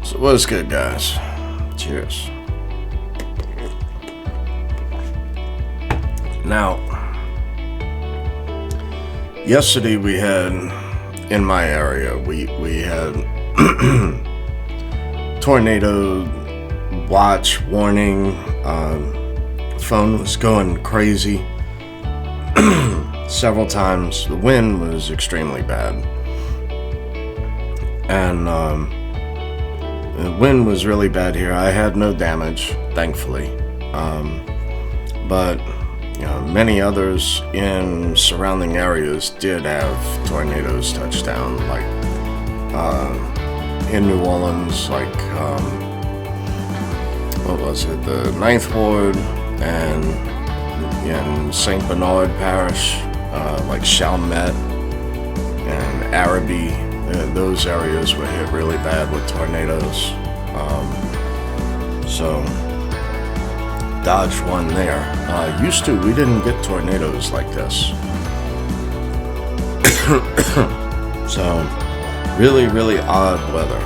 So what's good, guys? Cheers. Now, yesterday we had, in my area, we had tornado watch warning. Phone was going crazy several times. The wind was extremely bad, and the wind was really bad here. I had no damage, thankfully, but many others in surrounding areas did have tornadoes touch down, like in New Orleans, like what was it, the Ninth Ward, and in St. Bernard Parish, like Chalmette and Araby. Those areas were hit really bad with tornadoes. So dodged one there. Used to, we didn't get tornadoes like this. So really, really odd weather.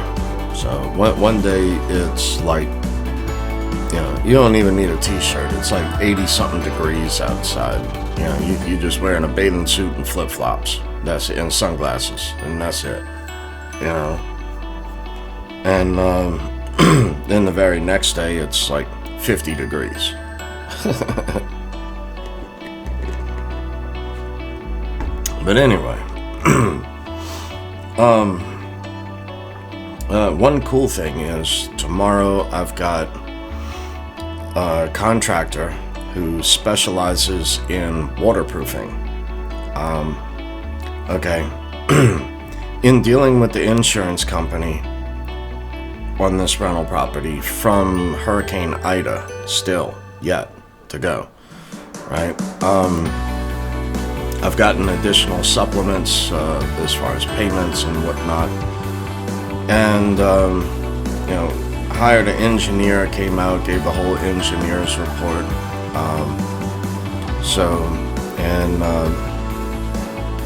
So one day it's like, you don't even need a t-shirt. It's like 80 something degrees outside. You're just wearing a bathing suit and flip-flops. That's it, and sunglasses, and that's it. And then the very next day it's like 50 degrees. But anyway, one cool thing is tomorrow I've got a contractor who specializes in waterproofing. Okay. In dealing with the insurance company on this rental property from Hurricane Ida, still yet to go, right? I've gotten additional supplements as far as payments and whatnot, and hired an engineer, came out, gave the whole engineer's report,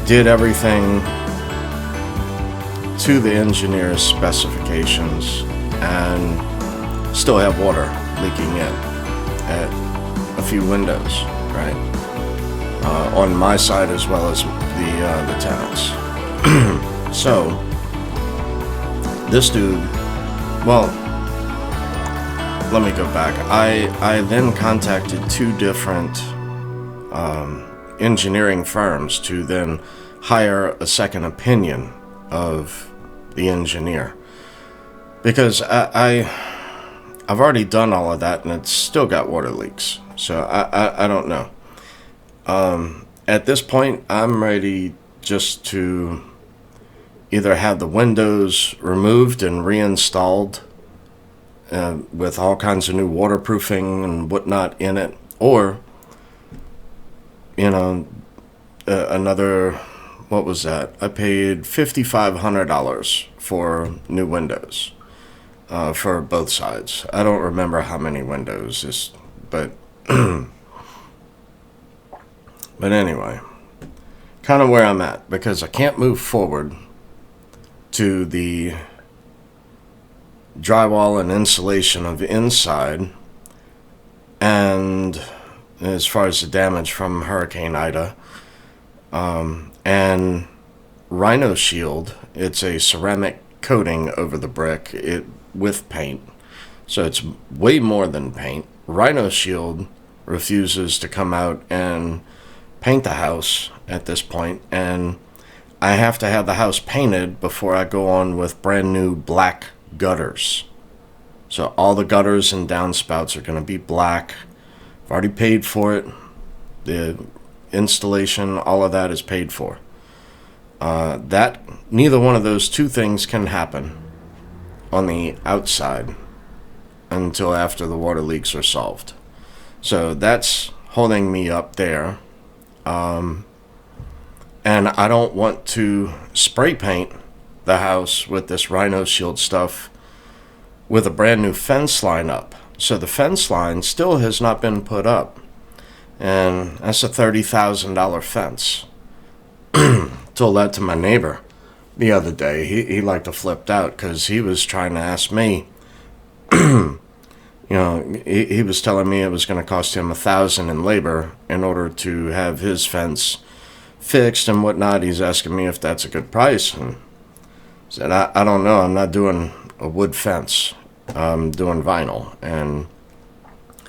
did everything to the engineer's specifications, and still have water leaking in at a few windows, right? On my side as well as the tenants. So this dude, well, let me go back. I then contacted two different engineering firms to then hire a second opinion of the engineer, because I've already done all of that and it's still got water leaks. So I don't know. At this point, I'm ready just to either have the windows removed and reinstalled with all kinds of new waterproofing and whatnot in it, or another, what was that? I paid $5,500 for new windows for both sides. I don't remember how many windows, but but anyway, kind of where I'm at, because I can't move forward to the drywall and insulation of inside, and as far as the damage from Hurricane Ida, and Rhino Shield, it's a ceramic coating over the brick with paint, so it's way more than paint. Rhino Shield refuses to come out and paint the house at this point, and I have to have the house painted before I go on with brand new black gutters. So all the gutters and downspouts are going to be black. I've already paid for it. The installation, all of that is paid for. That neither one of those two things can happen on the outside until after the water leaks are solved. So that's holding me up there. And I don't want to spray paint the house with this Rhino Shield stuff with a brand new fence line up. So the fence line still has not been put up, and that's a $30,000 fence. Told that to my neighbor. the other day. He liked to flipped out because he was trying to ask me. He was telling me it was going to cost him $1,000 in labor in order to have his fence fixed and whatnot. He's asking me if that's a good price, and I said, I don't know. I'm not doing a wood fence. I'm doing vinyl. And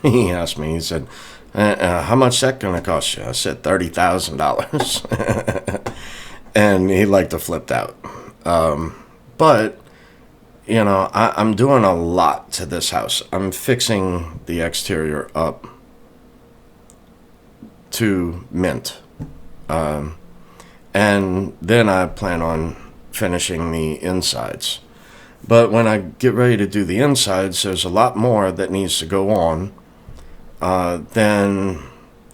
he asked me, he said, how much that going to cost you? I said, $30,000. And he liked to flip out. But, I'm doing a lot to this house. I'm fixing the exterior up to mint. And then I plan on finishing the insides. But when I get ready to do the insides, there's a lot more that needs to go on than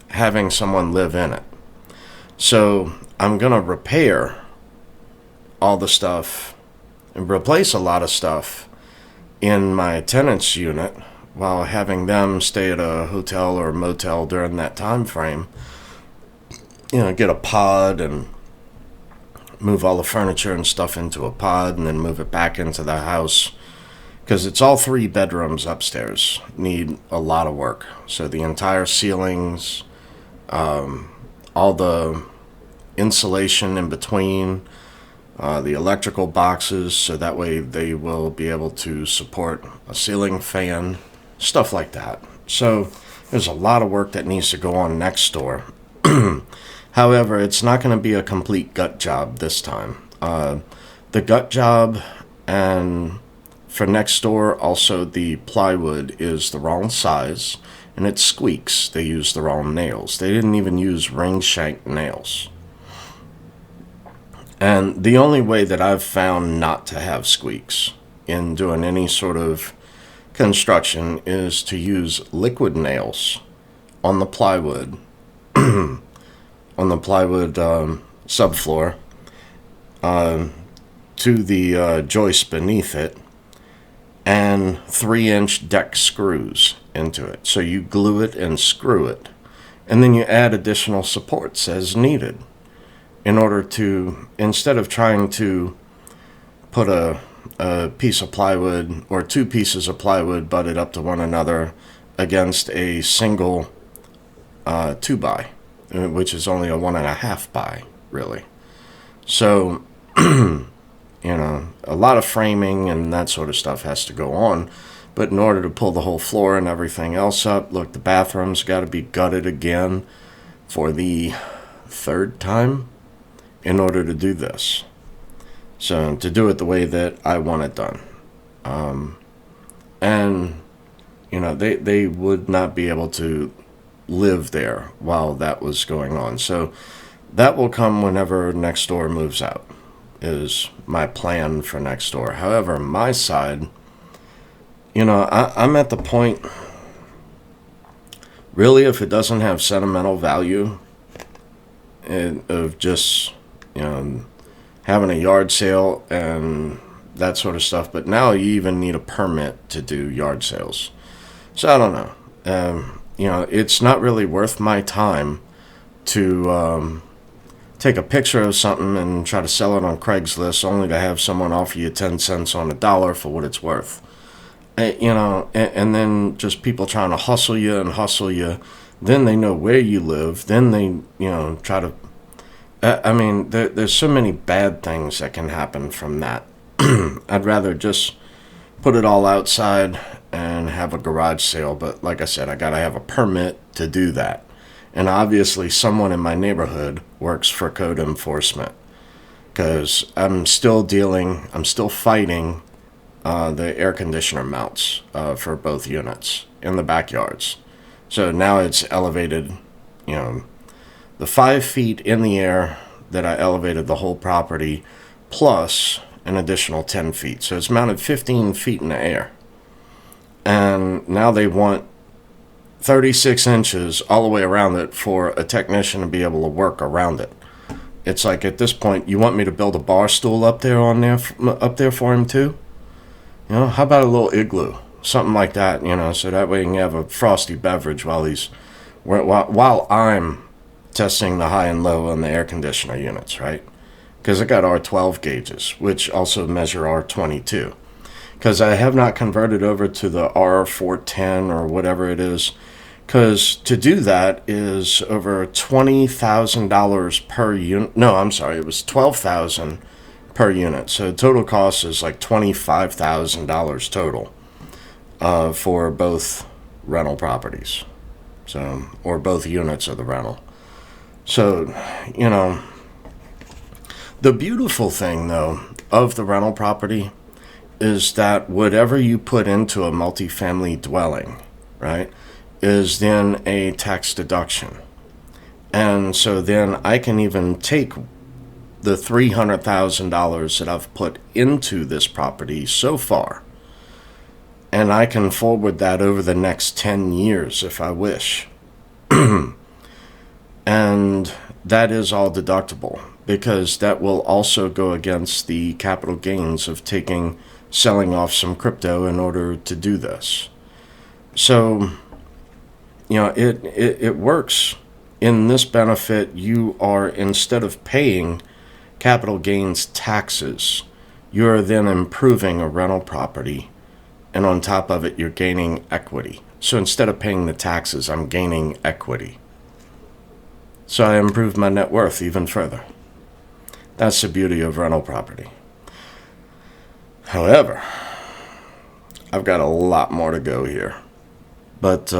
having someone live in it. So I'm going to repair all the stuff and replace a lot of stuff in my tenants unit while having them stay at a hotel or a motel during that time frame. Get a pod and move all the furniture and stuff into a pod and then move it back into the house. Because it's all 3 bedrooms upstairs need a lot of work. So the entire ceilings, all the insulation in between, the electrical boxes, so that way they will be able to support a ceiling fan, stuff like that. So there's a lot of work that needs to go on next door. However, it's not going to be a complete gut job this time. The gut job and for next door, also the plywood is the wrong size and it squeaks. They used the wrong nails. They didn't even use ring shank nails. And the only way that I've found not to have squeaks in doing any sort of construction is to use liquid nails on the plywood, on the plywood subfloor, to the joist beneath it, and 3-inch deck screws into it. So you glue it and screw it, and then you add additional supports as needed in order to, instead of trying to put a piece of plywood or 2 pieces of plywood butted up to one another against a single 2x, which is only a 1.5x, really. So, a lot of framing and that sort of stuff has to go on. But in order to pull the whole floor and everything else up, look, the bathroom's got to be gutted again for the 3rd time in order to do this. So to do it the way that I want it done. They would not be able to live there while that was going on. So that will come whenever next door moves out, is my plan for next door. However, my side, I'm at the point, really, if it doesn't have sentimental value of just, having a yard sale and that sort of stuff, but now you even need a permit to do yard sales. So I don't know. It's not really worth my time to take a picture of something and try to sell it on Craigslist only to have someone offer you 10 cents on a dollar for what it's worth. And then just people trying to hustle you. Then they know where you live. Then they, try to... there's so many bad things that can happen from that. I'd rather just put it all outside and have a garage sale. But like I said, I got to have a permit to do that. And obviously someone in my neighborhood works for code enforcement, because I'm still fighting the air conditioner mounts for both units in the backyards. So now it's elevated, the 5 feet in the air that I elevated the whole property, plus an additional 10 feet. So it's mounted 15 feet in the air. And now they want 36 inches all the way around it for a technician to be able to work around it. It's like, at this point, you want me to build a bar stool up there for him too? How about a little igloo? Something like that, so that way you can have a frosty beverage while I'm testing the high and low on the air conditioner units, right? because I got R12 gauges, which also measure R22. Because I have not converted over to the R410 or whatever it is. Because to do that is over $20,000 per unit. No, I'm sorry, it was $12,000 per unit. So total cost is like $25,000 total for both rental properties. So, or both units of the rental. So, you know, the beautiful thing though of the rental property is that whatever you put into a multifamily dwelling, right, is then a tax deduction. And so then I can even take the $300,000 that I've put into this property so far, and I can forward that over the next 10 years if I wish. And that is all deductible, because that will also go against the capital gains of selling off some crypto in order to do this. So, you know, it works. In this benefit, you are, instead of paying capital gains taxes, you're then improving a rental property, and on top of it, you're gaining equity. So instead of paying the taxes, I'm gaining equity. So I improve my net worth even further. That's the beauty of rental property. However, I've got a lot more to go here. But,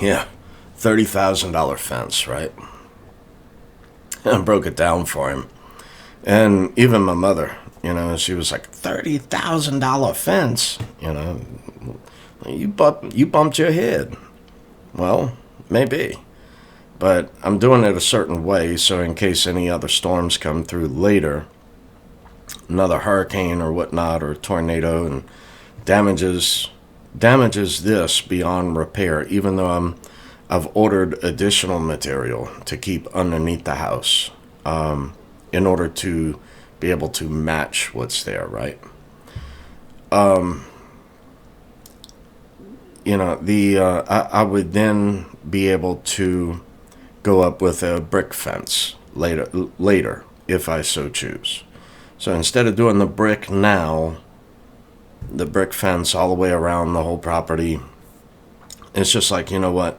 yeah, $30,000 fence, right? I broke it down for him. And even my mother, you know, she was like, $30,000 fence? You know, you bumped your head. Well, maybe. But I'm doing it a certain way, so in case any other storms come through later, another hurricane or whatnot, or tornado, and damages this beyond repair, even though I've ordered additional material to keep underneath the house, in order to be able to match what's there, right? You know, I would then be able to go up with a brick fence later if I so choose. So instead of doing the brick now, the brick fence all the way around the whole property, it's just like, you know what?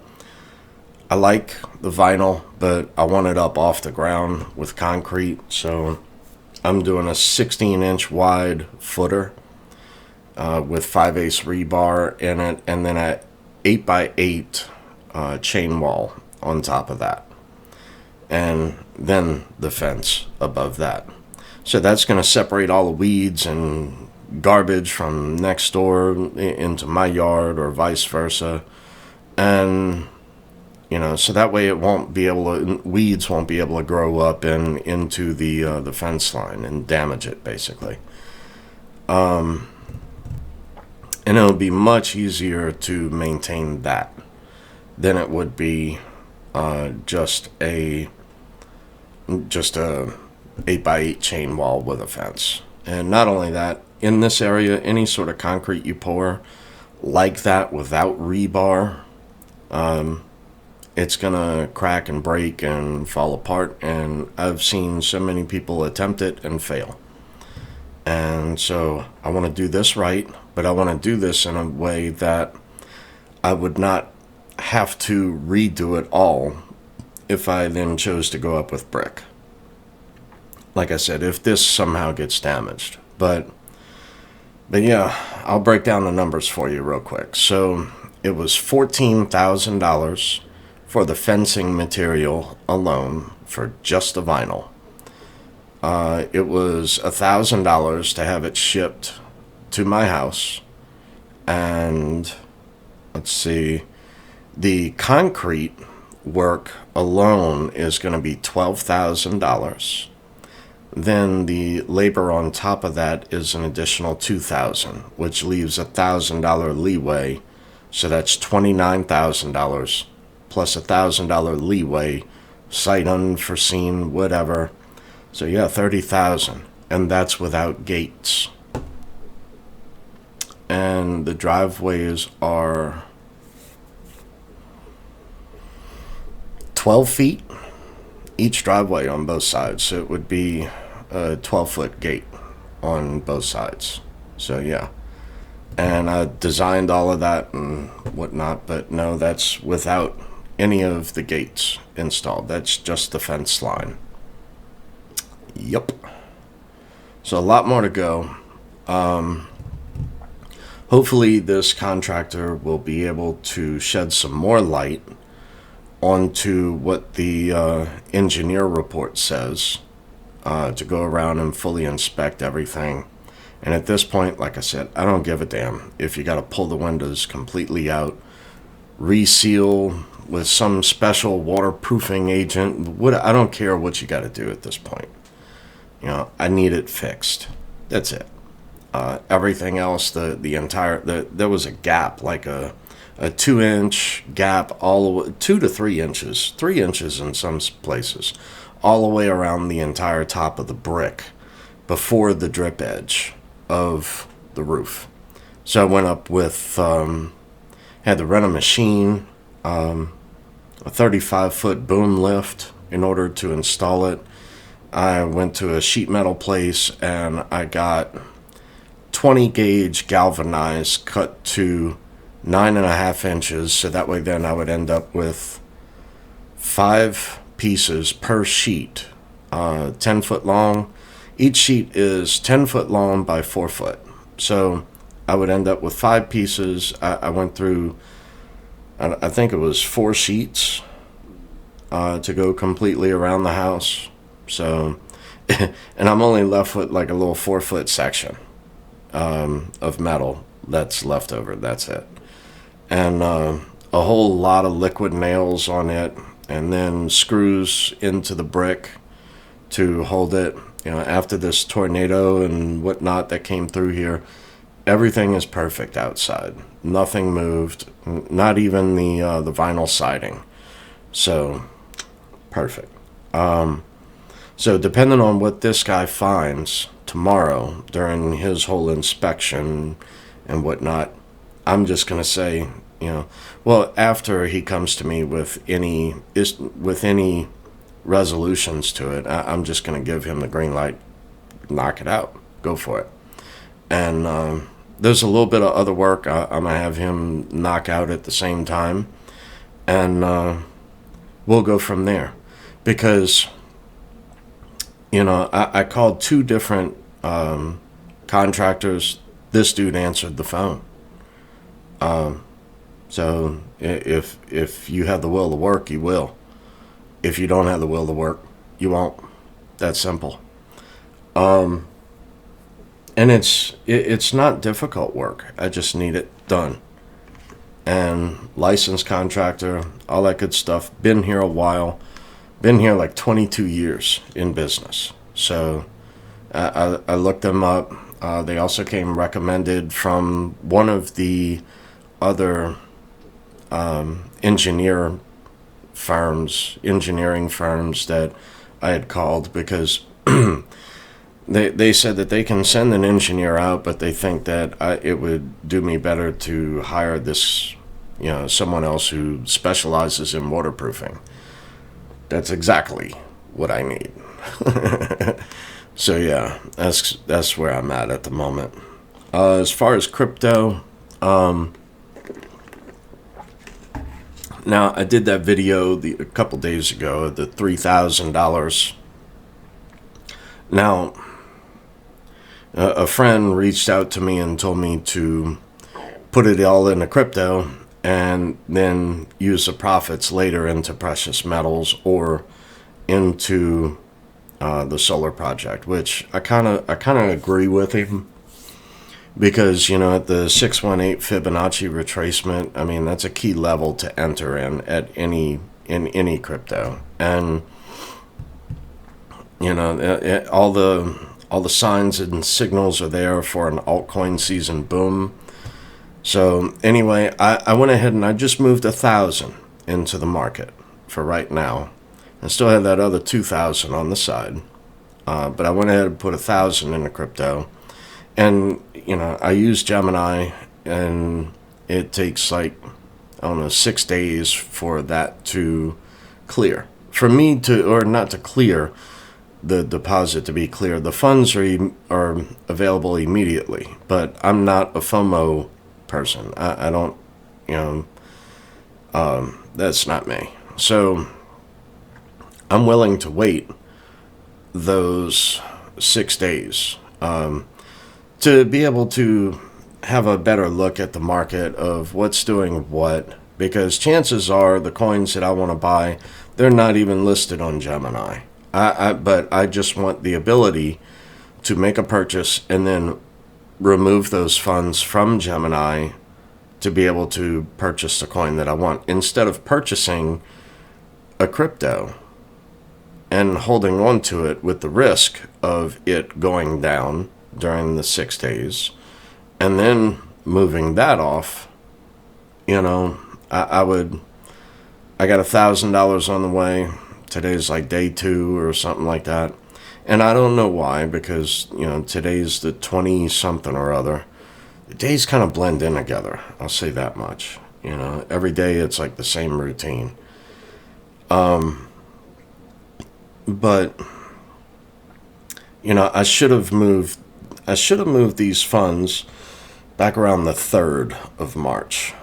I like the vinyl, but I want it up off the ground with concrete. So I'm doing a 16-inch wide footer with 5/8 rebar in it, and then an 8x8 chain wall on top of that. And then the fence above that. So that's going to separate all the weeds and garbage from next door into my yard, or vice versa. And, you know, so that way weeds won't be able to grow up into the fence line and damage it, basically. And it'll be much easier to maintain that than it would be just a 8x8 chain wall with a fence. And not only that, in this area, any sort of concrete you pour like that without rebar, it's gonna crack and break and fall apart. And I've seen so many people attempt it and fail. And so I want to do this right, but I want to do this in a way that I would not have to redo it all if I then chose to go up with brick. Like I said, if this somehow gets damaged. But yeah, I'll break down the numbers for you real quick. So it was $14,000 for the fencing material alone for just the vinyl. It was $1,000 to have it shipped to my house. And let's see, the concrete work alone is going to be $12,000. Then the labor on top of that is an additional $2,000, which leaves $1,000 leeway. So that's $29,000 plus $1,000 leeway, site unforeseen, whatever. So yeah, $30,000, and that's without gates. And the driveways are 12 feet each driveway on both sides. So it would be a 12-foot gate on both sides. So yeah. And I designed all of that and whatnot, but no, that's without any of the gates installed. That's just the fence line. Yep. So a lot more to go. Hopefully this contractor will be able to shed some more light onto what the engineer report says, to go around and fully inspect everything. And at this point, like I said, I don't give a damn if you got to pull the windows completely out, reseal with some special waterproofing agent. I don't care what you got to do at this point. You know, I need it fixed. That's it. Everything else, there was a gap, like a 2-inch gap, all the way, 2 to 3 inches, 3 inches in some places, all the way around the entire top of the brick before the drip edge of the roof. So I went up with, had to rent a machine, a 35-foot boom lift in order to install it. I went to a sheet metal place and I got 20 gauge galvanized cut to 9.5 inches. So that way then I would end up with 5 pieces per sheet, 10 foot long. Each sheet is 10 foot long by 4 foot. So I would end up with 5 pieces. I went through, I think it was 4 sheets to go completely around the house. So, and I'm only left with like a little 4-foot section of metal that's left over. That's it. And a whole lot of liquid nails on it, and then screws into the brick to hold it. You know, after this tornado and whatnot that came through here, everything is perfect outside. Nothing moved, not even the vinyl siding. So, perfect. So depending on what this guy finds tomorrow during his whole inspection and whatnot, I'm just going to say, you know, well, after he comes to me with any resolutions to it, I'm just going to give him the green light, knock it out, go for it. And there's a little bit of other work I'm going to have him knock out at the same time, and we'll go from there. Because, you know, I called 2 different contractors. This dude answered the phone. So if you have the will to work, you will. If you don't have the will to work, you won't. That's simple. And it's not difficult work. I just need it done. And licensed contractor, all that good stuff. Been here a while. Been here like 22 years in business. So I looked them up. They also came recommended from one of the other engineering firms that I had called, because they said that they can send an engineer out, but they think that it would do me better to hire this, you know, someone else who specializes in waterproofing. That's exactly what I need. So yeah, that's where I'm at the moment. As far as crypto, now I did that video a couple days ago, the $3,000. Now, a friend reached out to me and told me to put it all into crypto and then use the profits later into precious metals or into the solar project, which I kind of agree with him, because, you know, at the 618 Fibonacci retracement, I mean, that's a key level to enter in any crypto. And, you know, all the signs and signals are there for an altcoin season boom. So anyway, I went ahead and I just moved 1,000 into the market for right now. I still have that other 2,000 on the side, but I went ahead and put 1,000 into crypto. And, you know, I use Gemini, and it takes like, I don't know, 6 days for that to clear for me to, or not to clear the deposit to be clear, the funds are available immediately, but I'm not a FOMO person. I don't, you know, that's not me. So I'm willing to wait those 6 days to be able to have a better look at the market of what's doing what, because chances are the coins that I want to buy, they're not even listed on Gemini. But I just want the ability to make a purchase and then remove those funds from Gemini to be able to purchase the coin that I want, instead of purchasing a crypto and holding on to it with the risk of it going down during the 6 days and then moving that off. You know, I got $1,000 on the way. Today's like day 2 or something like that. And I don't know why, because, you know, today's the 20 something or other. The days kind of blend in together. I'll say that much. You know, every day it's like the same routine. But, you know, I should have moved these funds back around the 3rd of March.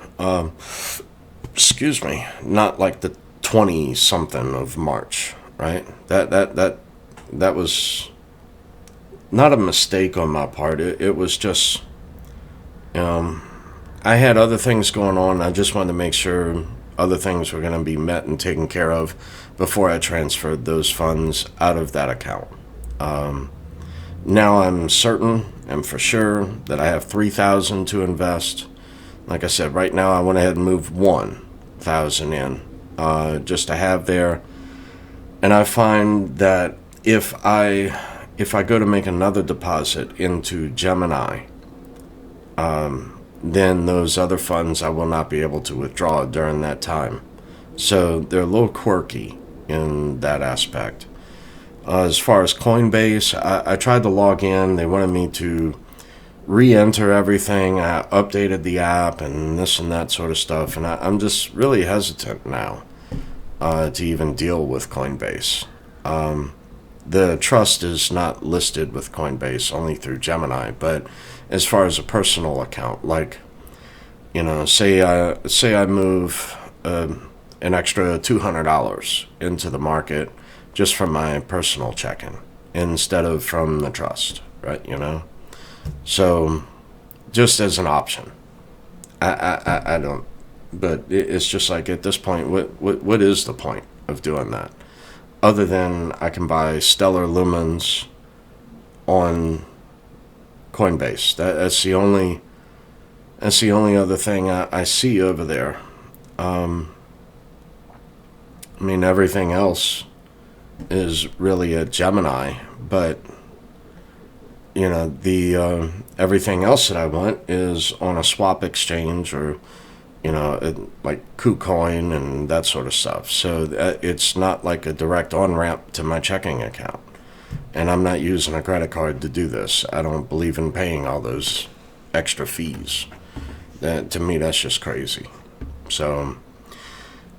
Excuse me, not like the 20 something of March, right? That was not a mistake on my part. It was just, I had other things going on. I just wanted to make sure other things were going to be met and taken care of before I transferred those funds out of that account. Now I'm certain and for sure that I have $3,000 to invest. Like I said, right now I went ahead and moved $1,000 in, just to have there. And I find that if I go to make another deposit into Gemini, then those other funds I will not be able to withdraw during that time. So they're a little quirky in that aspect. As far as Coinbase, I tried to log in. They wanted me to re-enter everything. I updated the app and this and that sort of stuff. And I'm just really hesitant now to even deal with Coinbase. The trust is not listed with Coinbase, only through Gemini. But as far as a personal account, like, you know, say I move an extra $200 into the market just from my personal checking instead of from the trust, right? You know, so just as an option. I don't, but it's just like at this point, what is the point of doing that? Other than I can buy Stellar Lumens on Coinbase. That's the only other thing I see over there. I mean, everything else is really a Gemini, but you know, the everything else that I want is on a swap exchange, or you know, like KuCoin and that sort of stuff. So it's not like a direct on-ramp to my checking account. And I'm not using a credit card to do this. I don't believe in paying all those extra fees. To me, that's just crazy. So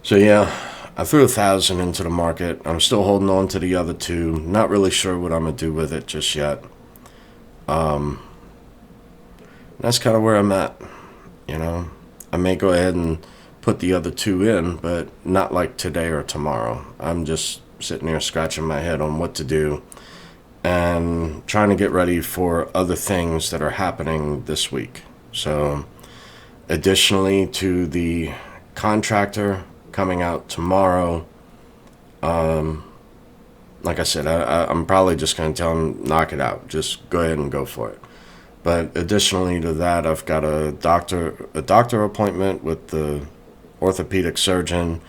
yeah, I threw $1,000 into the market. I'm still holding on to the other 2. Not really sure what I'm gonna do with it just yet. That's kind of where I'm at. You know, I may go ahead and put the other 2 in, but not like today or tomorrow. I'm just sitting here scratching my head on what to do and trying to get ready for other things that are happening this week. So additionally to the Contractor coming out tomorrow, like I said, I'm probably just going to tell him, knock it out. Just go ahead and go for it. But additionally to that, I've got a doctor appointment with the orthopedic surgeon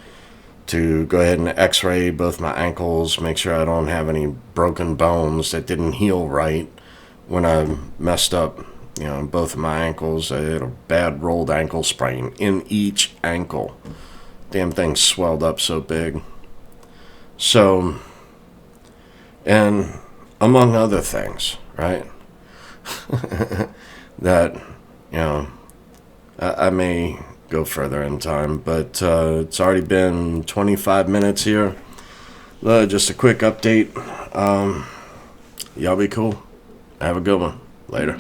to go ahead and x-ray both my ankles, make sure I don't have any broken bones that didn't heal right when I messed up, you know, both of my ankles. I had a bad rolled ankle sprain in each ankle. Damn thing swelled up so big. So, and among other things, right? That, you know, I may go further in time, but it's already been 25 minutes here. Just a quick update. Y'all be cool. Have a good one. Later.